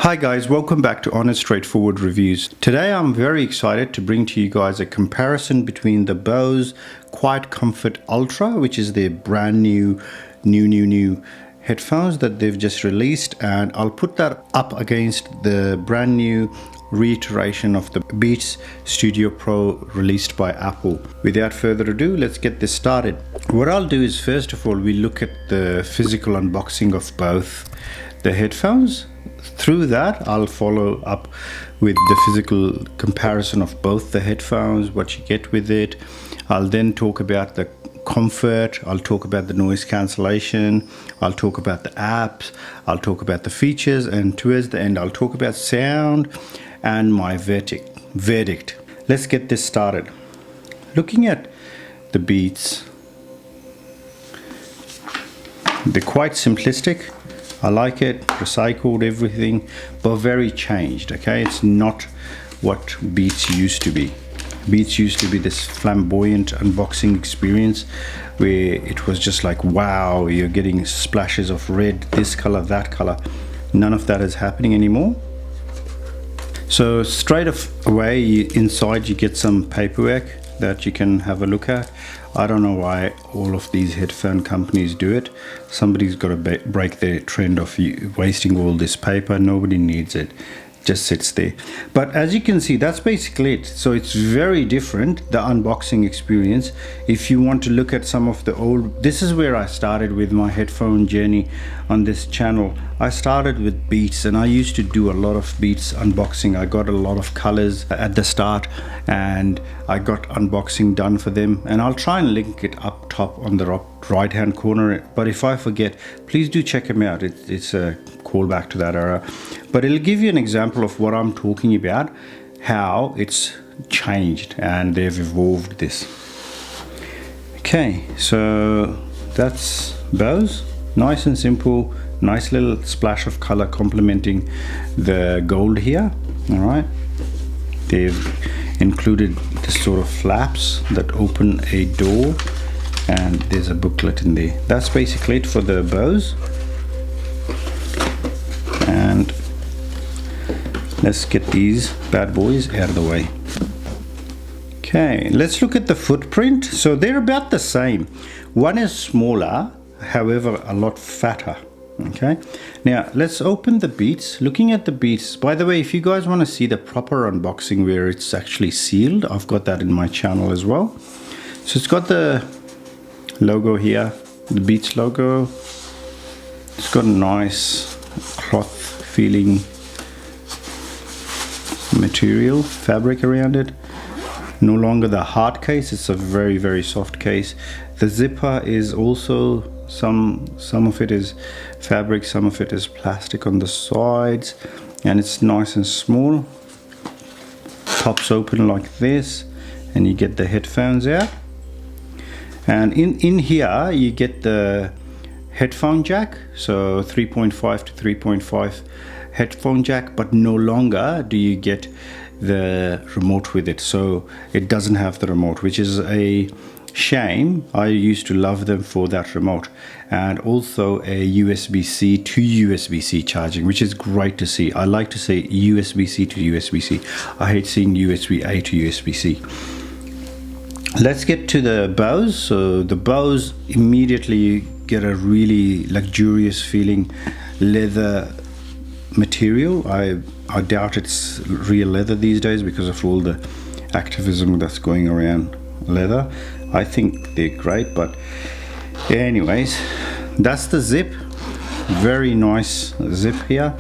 Hi guys, welcome back to Honest Straightforward Reviews. Today I'm very excited to bring to you guys a comparison between the Bose Quiet Comfort Ultra, which is their brand new headphones that they've just released, and I'll put that up against the brand new reiteration of the Beats Studio Pro released by Apple. Without further ado, let's get this started. What I'll do is, first of all, we look at the physical unboxing of both the headphones. Through that, I'll follow up with the physical comparison of both the headphones, what you get with it. I'll then talk about the comfort, I'll talk about the noise cancellation, I'll talk about the apps, I'll talk about the features, and towards the end I'll talk about sound and my verdict. Let's get this started. Looking at the Beats, they're quite simplistic. I like it, recycled everything, but very changed, okay? It's not what Beats used to be. Beats used to be this flamboyant unboxing experience where it was just like, wow, you're getting splashes of red, this color, that color. None of that is happening anymore. So straight away, inside you get some paperwork that you can have a look at. I don't know why all of these headphone companies do it. Somebody's got to break their trend of wasting all this paper. Nobody needs it. Just sits there. But as you can see, that's basically it. So it's very different, the unboxing experience. If you want to look at some of the old, this is where I started with my headphone journey on this channel. I started with Beats, and I used to do a lot of Beats unboxing. I got a lot of colors at the start, and I got unboxing done for them, and I'll try and link it up top on the right hand corner. But if I forget, please do check them out. It's a callback to that era, but it'll give you an example of what I'm talking about, how it's changed and they've evolved this. Okay, so that's Bose. Nice and simple, nice little splash of color complementing the gold here. All right, they've included this sort of flaps that open a door, and there's a booklet in there. That's basically it for the Bose. And let's get these bad boys out of the way. Okay, let's look at the footprint. So they're about the same. One is smaller, however a lot fatter. Okay, now let's open the Beats. Looking at the Beats, by the way, if you guys want to see the proper unboxing where it's actually sealed, I've got that in my channel as well. So it's got the logo here, the Beats logo. It's got a nice cloth feeling material, fabric around it. No longer the hard case, it's a very soft case. The zipper is also some of it is fabric, some of it is plastic on the sides, and it's nice and small. Pops open like this, and you get the headphones out. And in here you get the headphone jack, so 3.5 to 3.5 headphone jack, but no longer do you get the remote with it. So it doesn't have the remote, which is a shame. I used to love them for that remote, and also a USB-C to USB-C charging, which is great to see. I like to say USB-C to USB-C. I hate seeing USB-A to USB-C. Let's get to the Bose. So the Bose, immediately you get a really luxurious feeling leather material. I doubt it's real leather these days because of all the activism that's going around leather. I think they're great, but anyways, that's the zip. Very nice zip here.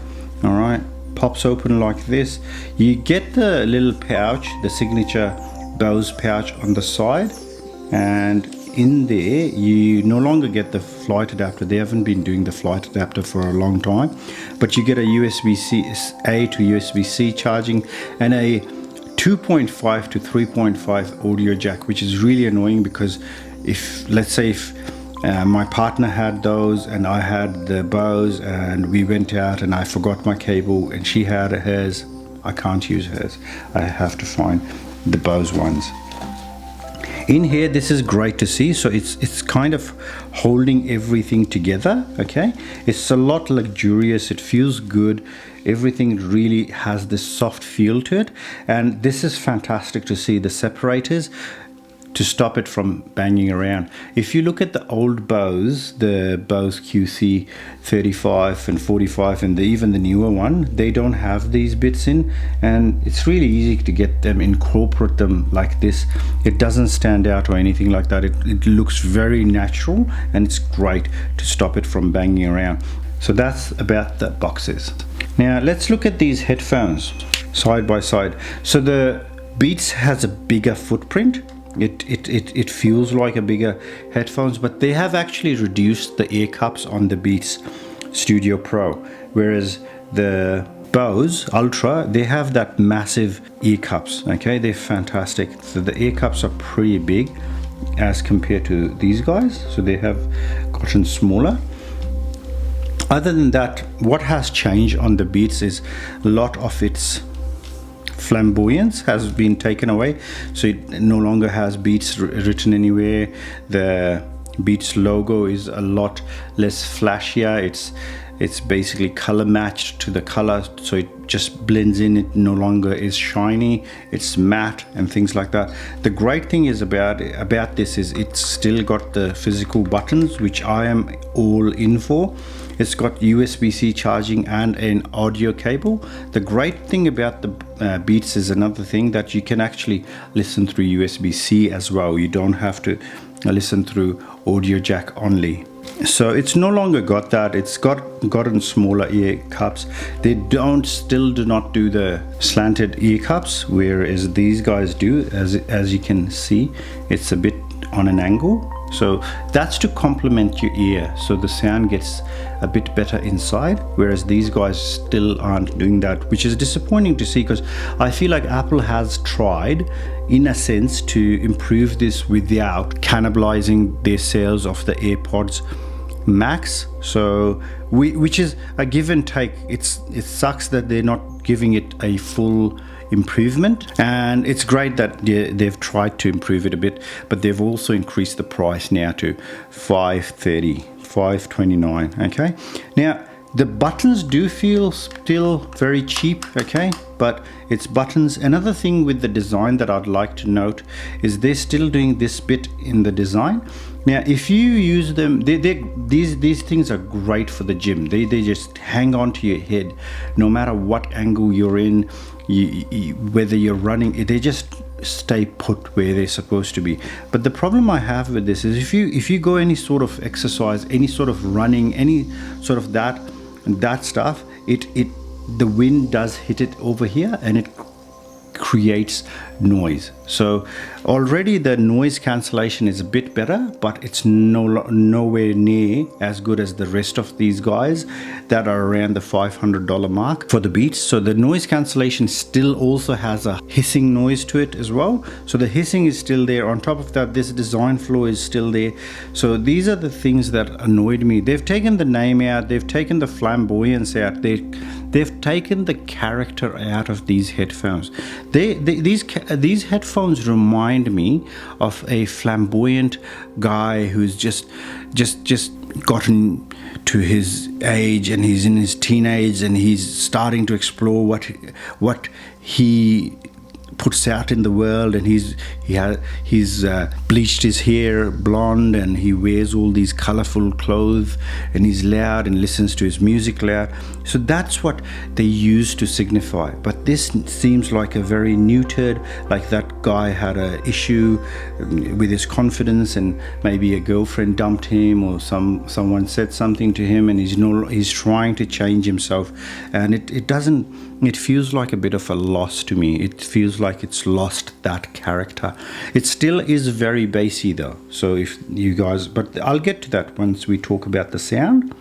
All right, pops open like this. You get the little pouch, the signature Bose pouch on the side, and in there you no longer get the flight adapter. They haven't been doing the flight adapter for a long time, but you get a USB-A to USB-C charging and a 2.5 to 3.5 audio jack, which is really annoying because if, let's say, if my partner had those and I had the Bose and we went out and I forgot my cable and she had hers, I can't use hers. I have to find the Bose ones. In here, this is great to see. So it's kind of holding everything together. Okay, it's a lot luxurious. It feels good. Everything really has this soft feel to it, and this is fantastic to see. The separators to stop it from banging around. If you look at the old Bose, the Bose QC 35 and 45 and even the newer one, they don't have these bits in, and it's really easy to get them, incorporate them like this. It doesn't stand out or anything like that. It looks very natural, and it's great to stop it from banging around. So that's about the boxes. Now let's look at these headphones side by side. So the Beats has a bigger footprint. It feels like a bigger headphones, but they have actually reduced the ear cups on the Beats Studio Pro, whereas the Bose Ultra, they have that massive ear cups. Okay, they're fantastic. So the ear cups are pretty big as compared to these guys, so they have gotten smaller. Other than that, what has changed on the Beats is a lot of its flamboyance has been taken away, so it no longer has Beats written anywhere. The Beats logo is a lot less flashier. It's basically color matched to the color, so it just blends in. It no longer is shiny, it's matte and things like that. The great thing is about this is it's still got the physical buttons, which I am all in for. It's got USB-C charging and an audio cable. The great thing about the Beats is another thing, that you can actually listen through USB-C as well. You don't have to listen through audio jack only. So it's no longer got that. It's gotten smaller ear cups. They still do not do the slanted ear cups, whereas these guys do. As you can see, it's a bit on an angle. So that's to complement your ear, so the sound gets a bit better inside, whereas these guys still aren't doing that, which is disappointing to see, because I feel like Apple has tried in a sense to improve this without cannibalizing their sales of the AirPods Max. So which is a give and take. It sucks that they're not giving it a full improvement, and it's great that they've tried to improve it a bit, but they've also increased the price now to $530, $529. Okay, now the buttons do feel still very cheap, okay, but it's buttons. Another thing with the design that I'd like to note is they're still doing this bit in the design. Now if you use them, these things are great for the gym. They just hang on to your head no matter what angle you're in. Whether you're running, they just stay put where they're supposed to be. But the problem I have with this is if you go any sort of exercise, any sort of running, any sort of that stuff, the wind does hit it over here and it creates noise. So already the noise cancellation is a bit better, but it's nowhere near as good as the rest of these guys that are around the $500 mark for the Beats. So the noise cancellation still also has a hissing noise to it as well. So the hissing is still there. On top of that, this design flaw is still there. So these are the things that annoyed me. They've taken the name out, they've taken the flamboyance out, they've taken the character out of these headphones. These headphones remind me of a flamboyant guy who's just gotten to his age, and he's in his teenage, and he's starting to explore what he puts out in the world, and he's bleached his hair blonde, and he wears all these colorful clothes, and he's loud and listens to his music loud. So that's what they use to signify. But this seems like a very neutered, like that guy had an issue with his confidence, and maybe a girlfriend dumped him, or someone said something to him, and he's trying to change himself, and it feels like a bit of a loss to me. It feels like it's lost that character. It still is very bassy though. So if you guys, but I'll get to that once we talk about the sound.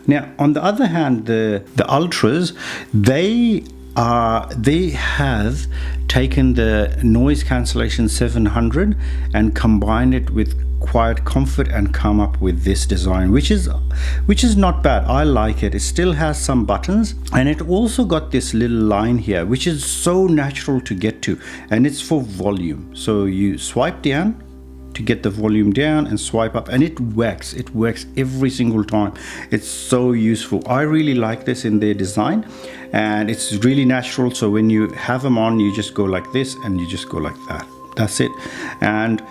Now, on the other hand, the Ultras, they have taken the noise cancellation 700 and combined it with quiet comfort and come up with this design, which is not bad. I like it. It still has some buttons, and it also got this little line here, which is so natural to get to, and it's for volume. So you swipe down to get the volume down and swipe up, and it works every single time. It's so useful. I really like this in their design, and it's really natural. So when you have them on, you just go like this and you just go like that. That's it. And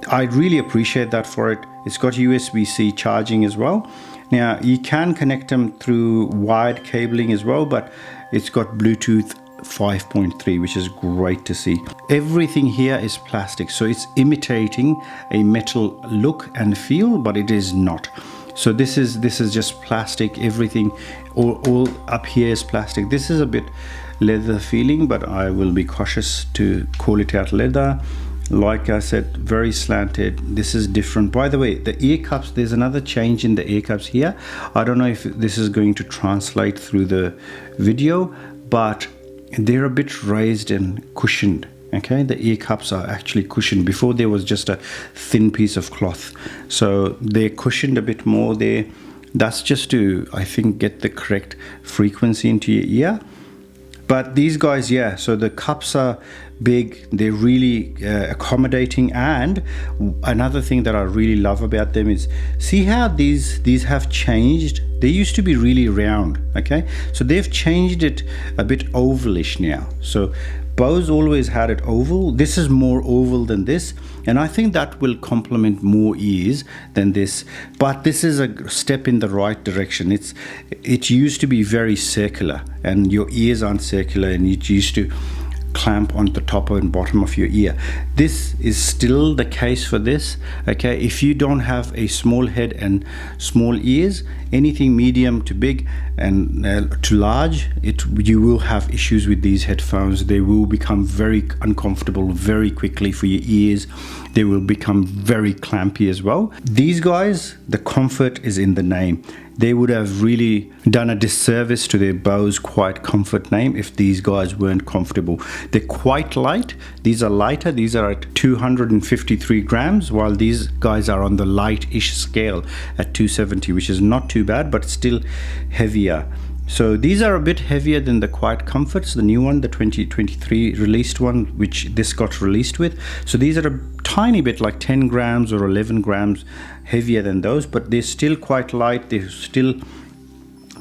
I really appreciate that for it. It's got USB-C charging as well. Now you can connect them through wired cabling as well, but it's got Bluetooth 5.3, which is great to see. Everything here is plastic, so it's imitating a metal look and feel, but it is not. So this is just plastic. Everything all up here is plastic. This is a bit leather feeling, but I will be cautious to call it out leather. Like I said, very slanted. This is different. By the way, the ear cups, there's another change in the ear cups here. I don't know if this is going to translate through the video, but they're a bit raised and cushioned. Okay, the ear cups are actually cushioned. Before there was just a thin piece of cloth, so they're cushioned a bit more there. That's just to, I think, get the correct frequency into your ear. But these guys, yeah, so the cups are big, they're really accommodating. And another thing that I really love about them is, see how these have changed. They used to be really round, okay, so they've changed it a bit ovalish now. So Bose always had it oval. This is more oval than this, and I think that will complement more ears than this. But this is a step in the right direction. It used to be very circular, and your ears aren't circular, and it used to clamp on the top and bottom of your ear. This is still the case for this, okay. If you don't have a small head and small ears, anything medium to big and to large, you will have issues with these headphones. They will become very uncomfortable very quickly for your ears. They will become very clampy as well. These guys, the comfort is in the name. They would have really done a disservice to their Bose Quiet Comfort name if these guys weren't comfortable. They're quite light. These are lighter. These are at 253 grams, while these guys are on the light-ish scale at 270, which is not too bad, but still heavier. So these are a bit heavier than the Quiet Comforts, the new one, the 2023 released one, which this got released with. So these are a tiny bit, like 10 grams or 11 grams heavier than those, but they're still quite light. They still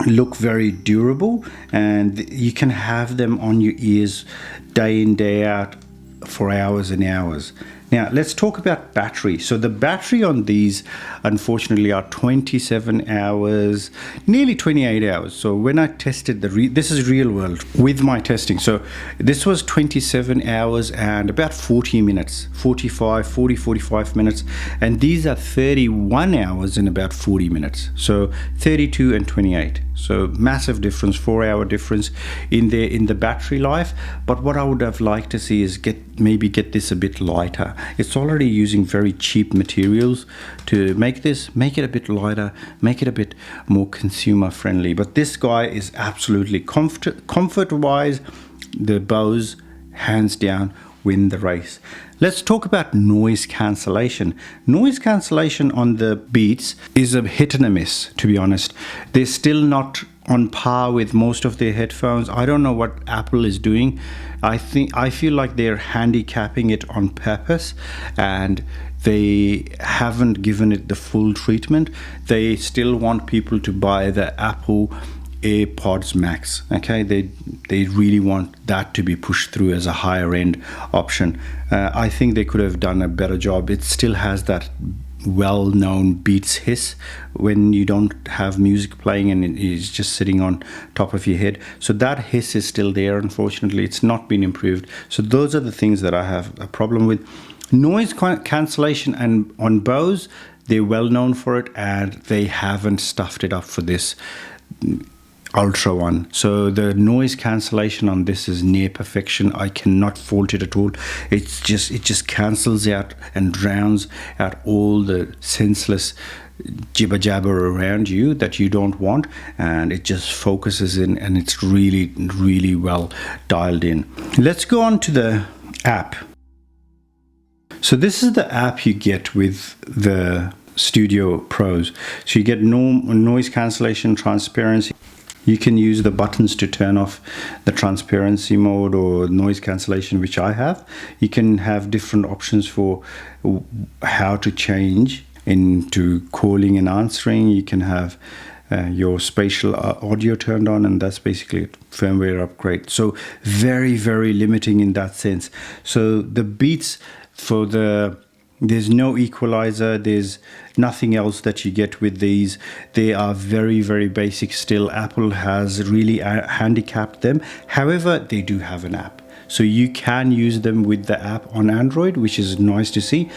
look very durable, and you can have them on your ears day in, day out for hours and hours. Now let's talk about battery. So the battery on these, unfortunately, are 27 hours, nearly 28 hours. So when I tested this is real world with my testing. So this was 27 hours and about 40 minutes, 45 minutes. And these are 31 hours and about 40 minutes. So 32 and 28. So massive difference, 4-hour difference in the battery life. But what I would have liked to see is maybe get this a bit lighter. It's already using very cheap materials to make it a bit lighter, make it a bit more consumer friendly. But this guy is absolutely comfort wise, the Bose hands down win the race. Let's talk about noise cancellation. Noise cancellation on the Beats is a hit and a miss, to be honest. They're still not on par with most of their headphones. I don't know what Apple is doing. I feel like they're handicapping it on purpose, and they haven't given it the full treatment. They still want people to buy the Apple AirPods Max, okay. They really want that to be pushed through as a higher end option. I think they could have done a better job. It still has that well-known Beats hiss when you don't have music playing and it is just sitting on top of your head. So that hiss is still there. Unfortunately, it's not been improved. So those are the things that I have a problem with. Noise cancellation, and on Bose, they're well known for it, and they haven't stuffed it up for this Ultra one. So the noise cancellation on this is near perfection. I cannot fault it at all. It just cancels out and drowns out all the senseless jibber jabber around you that you don't want, and it just focuses in, and it's really well dialed in. Let's go on to the app. So this is the app you get with the Studio Pros. So you get noise cancellation, transparency. You can use the buttons to turn off the transparency mode or noise cancellation, which I have. You can have different options for how to change into calling and answering. You can have your spatial audio turned on, and that's basically a firmware upgrade. So very, very limiting in that sense. So the Beats there's no equalizer, there's nothing else that you get with these. They are very, very basic still. Apple has really handicapped them. However, they do have an app, so you can use them with the app on Android, which is nice to see.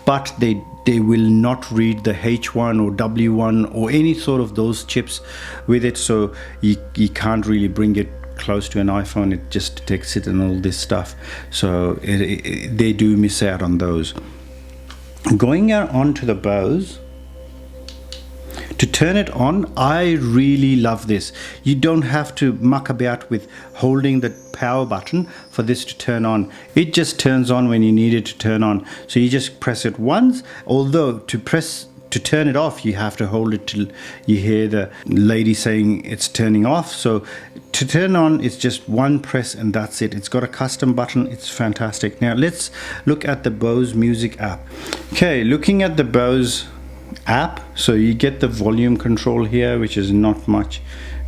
But they will not read the H1 or W1 or any sort of those chips with it, so you can't really bring it close to an iPhone. It just detects it and all this stuff, so they do miss out on those. Going on to the Bose, to turn it on, I really love this. You don't have to muck about with holding the power button for this to turn on. It just turns on when you need it to turn on. So you just press it once, although to turn it off, you have to hold it till you hear the lady saying it's turning off. So to turn on, it's just one press and that's it. It's got a custom button. It's fantastic. Now let's look at the Bose Music app. Okay, looking at the Bose app, so you get the volume control here, which is not much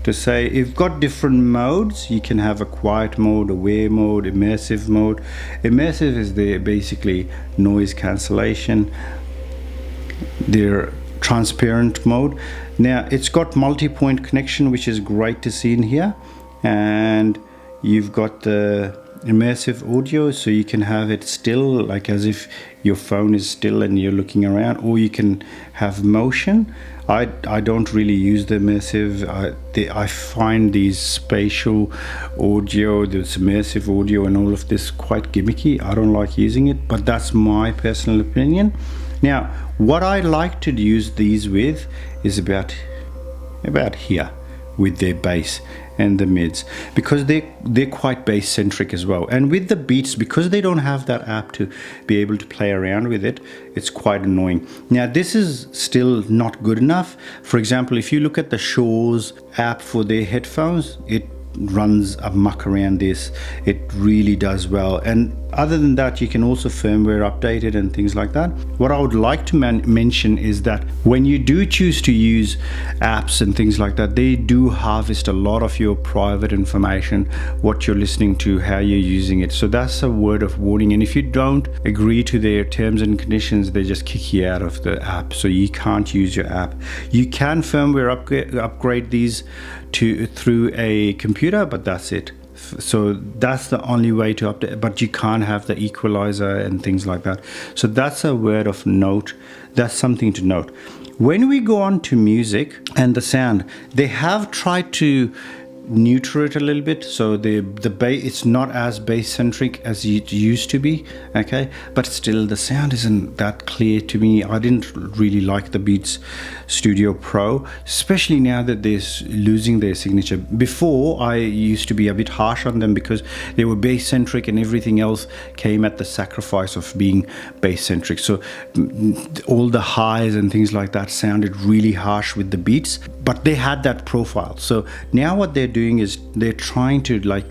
to say. You've got different modes. You can have a quiet mode, aware mode, immersive mode. Immersive is the basically noise cancellation. Their transparent mode. Now it's got multi-point connection, which is great to see in here, and you've got the immersive audio, so you can have it still, like as if your phone is still and you're looking around, or you can have motion. I don't really use the immersive. I find these spatial audio, this immersive audio and all of this quite gimmicky. I don't like using it, but that's my personal opinion. Now, what I like to use these with is about here with their bass and the mids, because they're quite bass centric as well. And with the Beats, because they don't have that app to be able to play around with it, it's quite annoying. Now this is still not good enough. For example, if you look at the Shaw's app for their headphones, it runs amok around this. It really does well. And other than that, you can also firmware update it and things like that. What I would like to mention is that when you do choose to use apps and things like that, they do harvest a lot of your private information, what you're listening to, how you're using it. So that's a word of warning. And if you don't agree to their terms and conditions, they just kick you out of the app, so you can't use your app. You can firmware upgrade these through a computer, but that's it. So that's the only way to update, but you can't have the equalizer and things like that. So that's a word of note. That's something to note. When we go on to music and the sound, they have tried to neuter it a little bit, so the bass, it's not as bass centric as it used to be, okay, but still the sound isn't that clear to me. I didn't really like the Beats Studio Pro, especially now that they're losing their signature. Before, I used to be a bit harsh on them because they were bass centric and everything else came at the sacrifice of being bass centric. So all the highs and things like that sounded really harsh with the Beats, but they had that profile. So now what they're doing is they're trying to like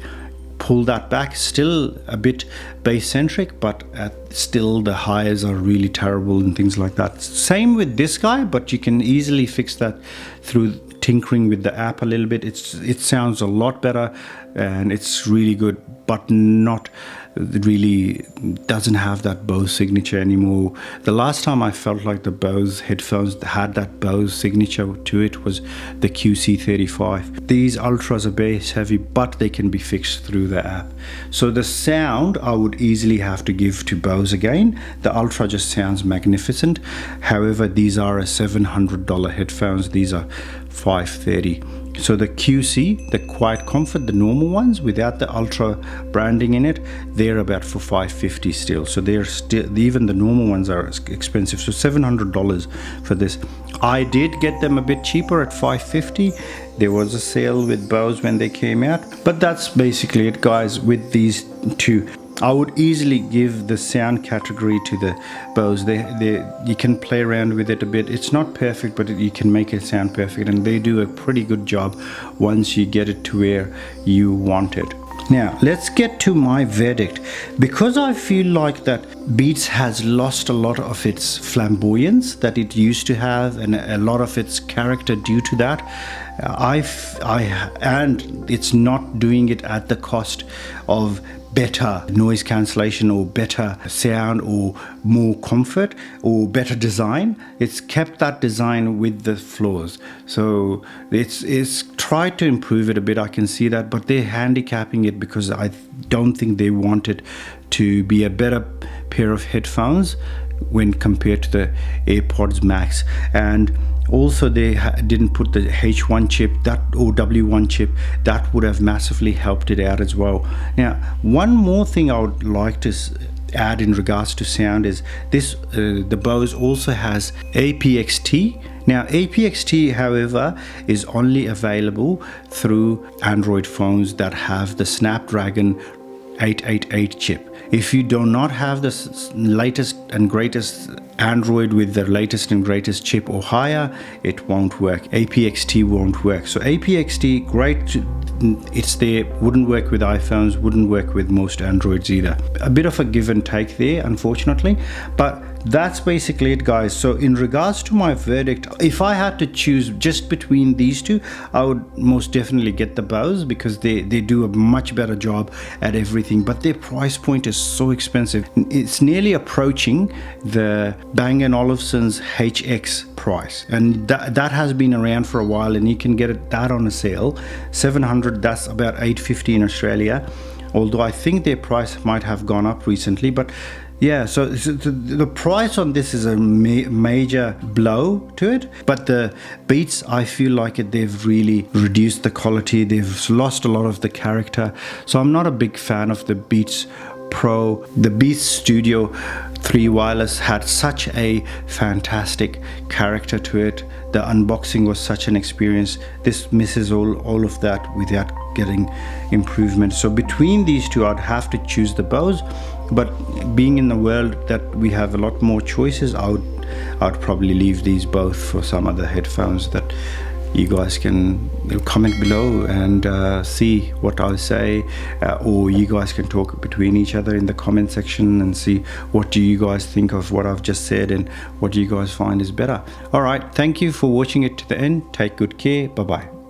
pull that back, still a bit bass centric, but still the highs are really terrible and things like that. Same with this guy, but you can easily fix that through tinkering with the app a little bit. It sounds a lot better and it's really good, but not really, doesn't have that Bose signature anymore. The last time I felt like the Bose headphones had that Bose signature to it was the QC35. These Ultras are bass heavy, but they can be fixed through the app. So the sound I would easily have to give to Bose again. The Ultra just sounds magnificent. However, these are a $700 headphones. These are $530. So the QC, the Quiet Comfort, the normal ones without the Ultra branding in it, they're about for $550 still. So they're still, even the normal ones are expensive. So $700 for this. I did get them a bit cheaper at $550. There was a sale with Bose when they came out. But that's basically it, guys, with these two. I would easily give the sound category to the Bose. You can play around with it a bit. It's not perfect, but you can make it sound perfect, and they do a pretty good job once you get it to where you want it. Now let's get to my verdict. Because I feel like that Beats has lost a lot of its flamboyance that it used to have, and a lot of its character due to that. And it's not doing it at the cost of better noise cancellation or better sound or more comfort or better design. It's kept that design with the flaws. So it's tried to improve it a bit, I can see that, but they're handicapping it because I don't think they want it to be a better pair of headphones when compared to the AirPods Max. And also they didn't put the H1 chip or W1 chip that would have massively helped it out as well. Now one more thing I would like to add in regards to sound is this, the Bose also has apXT. Now apXT, however, is only available through Android phones that have the Snapdragon 888 chip. If you do not have the latest and greatest Android with the latest and greatest chip or higher, it won't work. apXT won't work. So apXT, great, it's there, wouldn't work with iPhones, wouldn't work with most Androids either. A bit of a give and take there, unfortunately, but that's basically it, guys. So in regards to my verdict, if I had to choose just between these two, I would most definitely get the Bose because they do a much better job at everything, but their price point is so expensive. It's nearly approaching the Bang & Olufsen's HX price, and that has been around for a while, and you can get that on a sale. 700, that's about 850 in Australia, although I think their price might have gone up recently. But yeah, so the price on this is a major blow to it, but the Beats, I feel like they've really reduced the quality, they've lost a lot of the character. So I'm not a big fan of the Beats Pro. The Beats Studio 3 Wireless had such a fantastic character to it. The unboxing was such an experience. This misses all of that without getting improvement. So between these two, I'd have to choose the Bose, but being in the world that we have a lot more choices, I'd probably leave these both for some other headphones that you guys can comment below and see what I say, or you guys can talk between each other in the comment section and see what do you guys think of what I've just said and what do you guys find is better. All right, thank you for watching it to the end. Take good care. Bye bye.